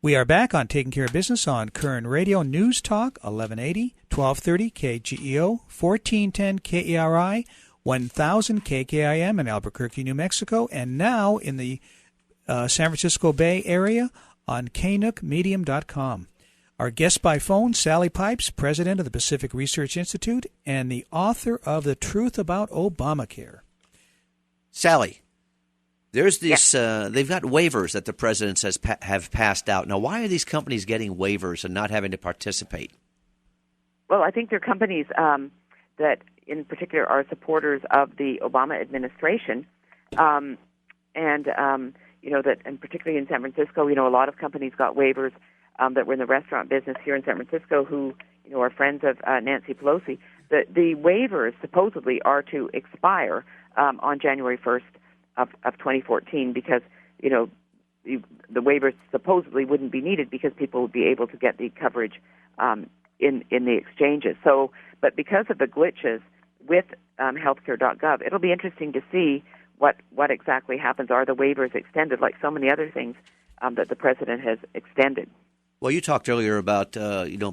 We are back on Taking Care of Business on Koerner Radio News Talk, 1180, 1230 KGEO, 1410 KERI, 1000 KKIM in Albuquerque, New Mexico, and now in the San Francisco Bay Area on knookmedium.com. Our guest by phone, Sally Pipes, president of the Pacific Research Institute and the author of The Truth About Obamacare. Sally, there's this. They've got waivers that the president says have passed out. Now, why are these companies getting waivers and not having to participate? Well, I think they're companies that, in particular, are supporters of the Obama administration, and particularly in San Francisco, a lot of companies got waivers that were in the restaurant business here in San Francisco, who are friends of Nancy Pelosi. The waivers supposedly are to expire on January 1st of 2014 because the waivers supposedly wouldn't be needed because people would be able to get the coverage in the exchanges. So, but because of the glitches with healthcare.gov, it'll be interesting to see what exactly happens. Are the waivers extended like so many other things that the president has extended? Well, you talked earlier about,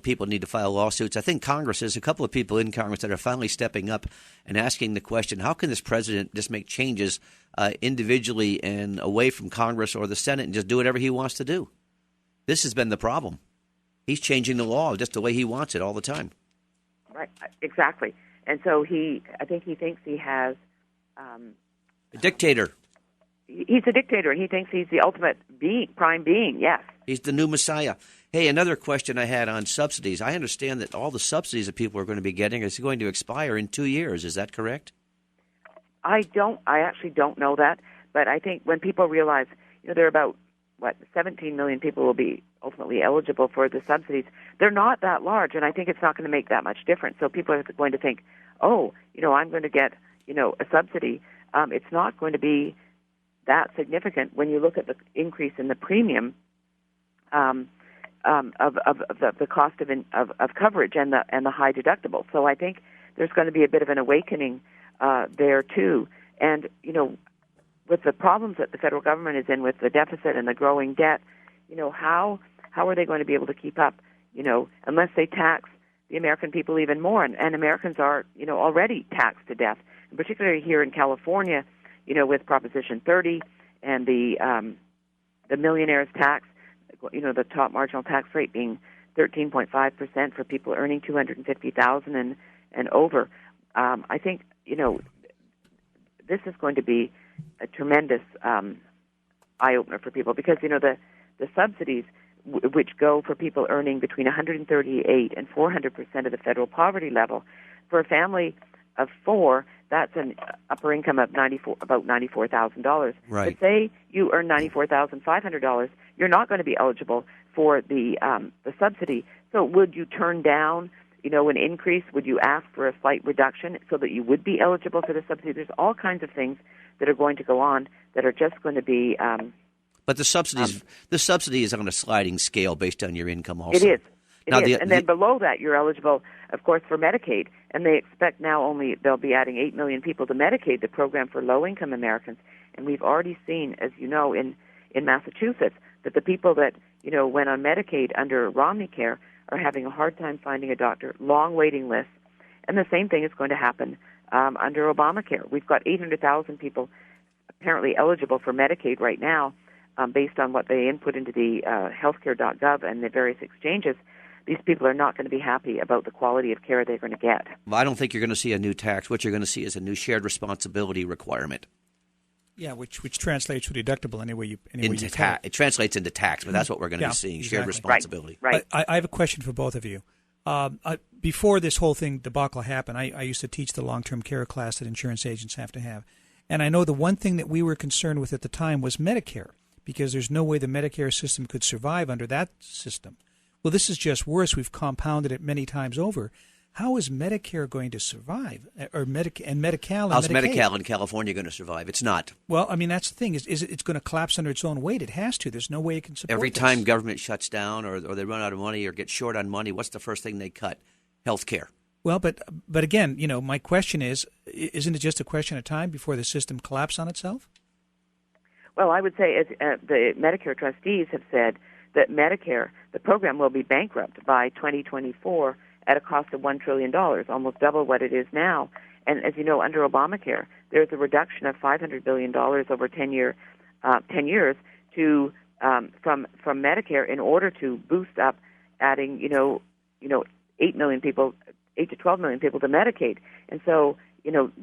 people need to file lawsuits. I think there's a couple of people in Congress that are finally stepping up and asking the question, how can this president just make changes individually and away from Congress or the Senate and just do whatever he wants to do? This has been the problem. He's changing the law just the way he wants it all the time. Right, exactly. And so I think he thinks he has... a dictator. He's a dictator, and he thinks he's the ultimate prime being, yes. He's the new Messiah. Hey, another question I had on subsidies. I understand that all the subsidies that people are going to be getting is going to expire in 2 years. Is that correct? I actually don't know that, but I think when people realize, there are about, 17 million people will be ultimately eligible for the subsidies. They're not that large, and I think it's not going to make that much difference. So people are going to think, I'm going to get, a subsidy. It's not going to be that significant when you look at the increase in the premium of the cost of coverage and the high deductible. So I think there's going to be a bit of an awakening there too. And with the problems that the federal government is in with the deficit and the growing debt, how are they going to be able to keep up? Unless they tax the American people even more, and Americans are already taxed to death, and particularly here in California. With Proposition 30 and the millionaire's tax, the top marginal tax rate being 13.5% for people earning $250,000 and over. I think this is going to be a tremendous eye opener for people because the subsidies which go for people earning between 138 and 400% of the federal poverty level, for a family of four, that's an upper income of about $94,000. Right. But say you earn $94,500, you're not going to be eligible for the subsidy. So would you turn down, an increase? Would you ask for a slight reduction so that you would be eligible for the subsidy? There's all kinds of things that are going to go on that are just going to be. But the subsidy is on a sliding scale based on your income. Also, it is. And then below that, you're eligible, of course, for Medicaid. And they expect now they'll be adding 8 million people to Medicaid, the program for low-income Americans. And we've already seen, as you know, in Massachusetts, that the people that, went on Medicaid under Obamacare are having a hard time finding a doctor, long waiting lists. And the same thing is going to happen under Obamacare. We've got 800,000 people apparently eligible for Medicaid right now based on what they input into the healthcare.gov and the various exchanges. These people are not going to be happy about the quality of care they're going to get. Well, I don't think you're going to see a new tax. What you're going to see is a new shared responsibility requirement. Yeah, which translates to deductible anyway. It translates into tax, but that's what we're going to be seeing, exactly. shared responsibility. Right. I have a question for both of you. Before this whole thing debacle happened, I used to teach the long-term care class that insurance agents have to have. And I know the one thing that we were concerned with at the time was Medicare, because there's no way the Medicare system could survive under that system. Well, this is just worse. We've compounded it many times over. How is Medicare going to survive, or Medi-Cal and How's Medicaid? Medi-Cal in California going to survive? It's not. Well, I mean, that's the thing. Is it's going to collapse under its own weight? It has to. There's no way it can support Every this. time government shuts down or they run out of money or get short on money, what's the first thing they cut? Health care. Well, but again, my question is, isn't it just a question of time before the system collapses on itself? Well, I would say the Medicare trustees have said that Medicare, the program, will be bankrupt by 2024 at a cost of $1 trillion, almost double what it is now. And as you know, under Obamacare, there's a reduction of $500 billion over 10 years to from Medicare in order to boost up, adding 8 to 12 million people to Medicaid. And so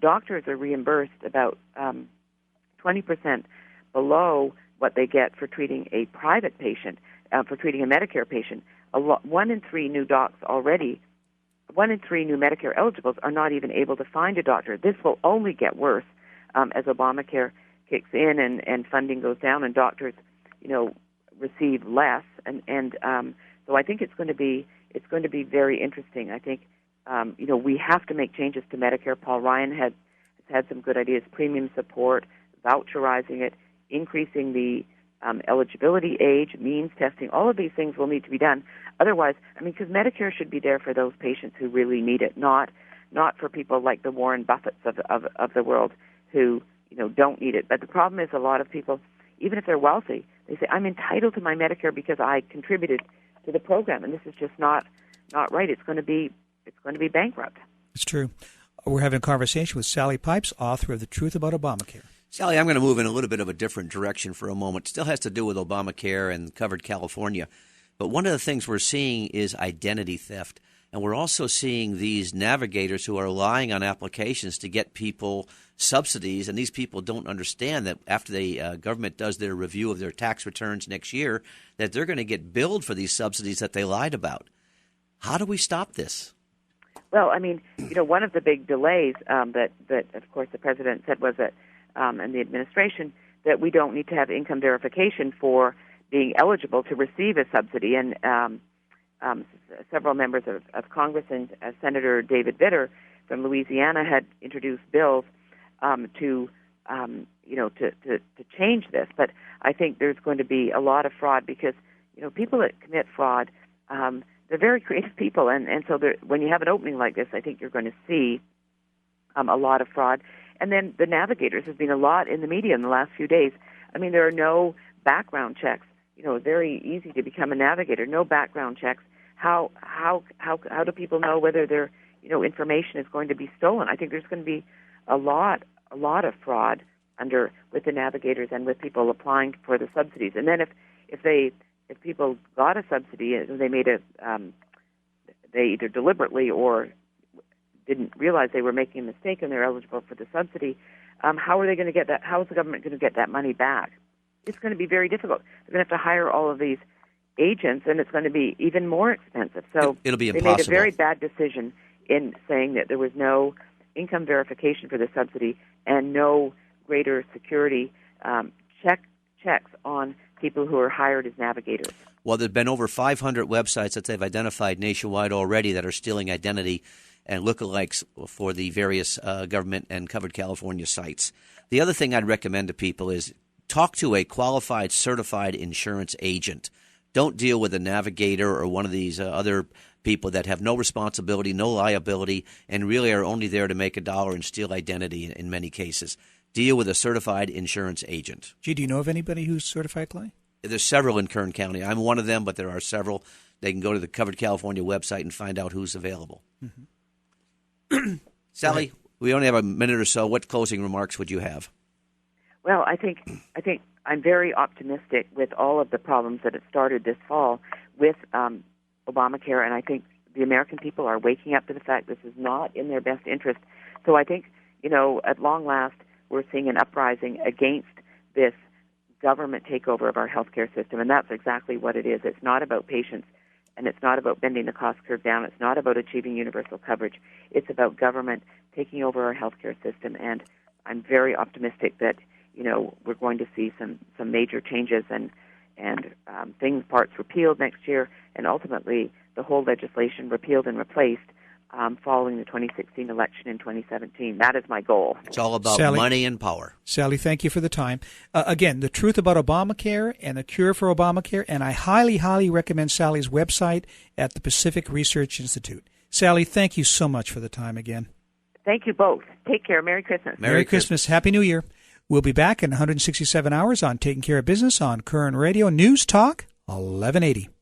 doctors are reimbursed about 20% below what they get for treating a private patient, for treating a Medicare patient. 1 in 3 new docs already. 1 in 3 new Medicare eligibles are not even able to find a doctor. This will only get worse as Obamacare kicks in and funding goes down and doctors, receive less. And so I think it's going to be very interesting. I think we have to make changes to Medicare. Paul Ryan has had some good ideas: premium support, voucherizing it, increasing the eligibility age, means testing. All of these things will need to be done. Otherwise, because Medicare should be there for those patients who really need it, not for people like the Warren Buffetts of the world who don't need it. But the problem is, a lot of people, even if they're wealthy, they say, I'm entitled to my Medicare because I contributed to the program, and this is just not right. It's going to be bankrupt. It's true. We're having a conversation with Sally Pipes, author of The Truth About Obamacare. Sally, I'm going to move in a little bit of a different direction for a moment. It still has to do with Obamacare and covered California. But one of the things we're seeing is identity theft. And we're also seeing these navigators who are relying on applications to get people subsidies. And these people don't understand that after the government does their review of their tax returns next year, that they're going to get billed for these subsidies that they lied about. How do we stop this? Well, one of the big delays that of course, the president said was that, and the administration, that we don't need to have income verification for being eligible to receive a subsidy. And several members of Congress and Senator David Vitter from Louisiana had introduced bills to change this. But I think there's going to be a lot of fraud because people that commit fraud, they're very creative people, and so when you have an opening like this, I think you're going to see a lot of fraud. And then the navigators has been a lot in the media in the last few days. There are no background checks. Very easy to become a navigator. No background checks. How do people know whether their information is going to be stolen? I think there's going to be a lot of fraud with the navigators and with people applying for the subsidies. And then if people got a subsidy and they made they either deliberately or didn't realize they were making a mistake and they're eligible for the subsidy, how are they going to get that? How is the government going to get that money back? It's going to be very difficult. They're going to have to hire all of these agents, and it's going to be even more expensive. So it'll be impossible. They made a very bad decision in saying that there was no income verification for the subsidy and no greater security checks on people who are hired as navigators. Well, there's been over 500 websites that they've identified nationwide already that are stealing identity and lookalikes for the various government and covered California sites. The other thing I'd recommend to people is talk to a qualified, certified insurance agent. Don't deal with a navigator or one of these other people that have no responsibility, no liability, and really are only there to make a dollar and steal identity in many cases. Deal with a certified insurance agent. Gee, do you know of anybody who's certified, Clay? There's several in Kern County. I'm one of them, but there are several. They can go to the Covered California website and find out who's available. Mm-hmm. Sally, we only have a minute or so. What closing remarks would you have? Well, I think I'm very optimistic with all of the problems that have started this fall with Obamacare, and I think the American people are waking up to the fact this is not in their best interest. So I think, at long last, we're seeing an uprising against this government takeover of our healthcare system, and that's exactly what it is. It's not about patients, and it's not about bending the cost curve down. It's not about achieving universal coverage. It's about government taking over our healthcare system, and I'm very optimistic that we're going to see some major changes and parts repealed next year, and ultimately the whole legislation repealed and replaced following the 2016 election in 2017. That is my goal. It's all about Sally, money and power. Sally, thank you for the time. Again, The Truth About Obamacare and the Cure for Obamacare, and I highly, highly recommend Sally's website at the Pacific Research Institute. Sally, thank you so much for the time again. Thank you both. Take care. Merry Christmas. Merry Christmas. Happy New Year. We'll be back in 167 hours on Taking Care of Business on Koerner Radio News Talk 1180.